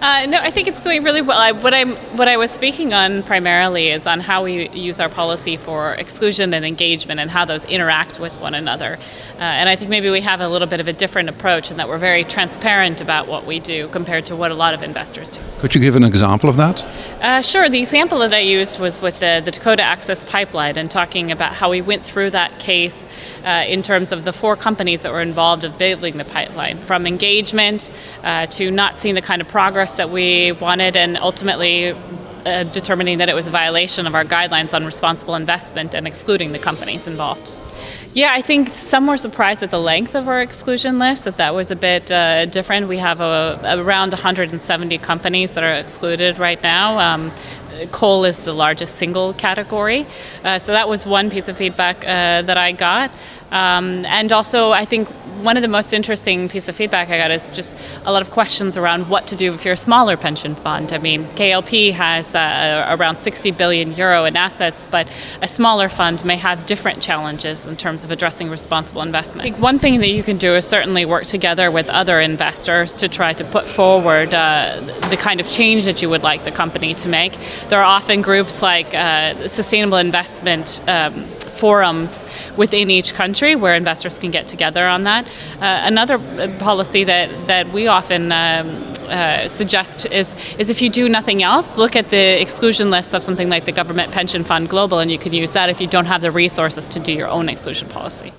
No, I think it's going really well. What I was speaking on primarily is on how we use our policy for exclusion and engagement and how those interact with one another. And I think maybe we have a little bit of a different approach in that we're very transparent about what we do compared to what a lot of investors do. Could you give an example of that? Sure. The example that I used was with the Dakota Access Pipeline and talking about how we went through that case in terms of the 4 companies that were involved in building the pipeline, from engagement to not seeing the kind of progress that we wanted, and ultimately determining that it was a violation of our guidelines on responsible investment and excluding the companies involved. Yeah, I think some were surprised at the length of our exclusion list, that was a bit different. We have around 170 companies that are excluded right now. Coal is the largest single category. So that was one piece of feedback that I got. And also, I think one of the most interesting piece of feedback I got is just a lot of questions around what to do if you're a smaller pension fund. I mean, KLP has around 60 billion euro in assets, but a smaller fund may have different challenges in terms of addressing responsible investment. I think one thing that you can do is certainly work together with other investors to try to put forward the kind of change that you would like the company to make. There are often groups like sustainable investment forums within each country where investors can get together on that. Another policy that we often suggest is if you do nothing else, look at the exclusion list of something like the Government Pension Fund Global, and you can use that if you don't have the resources to do your own exclusion policy.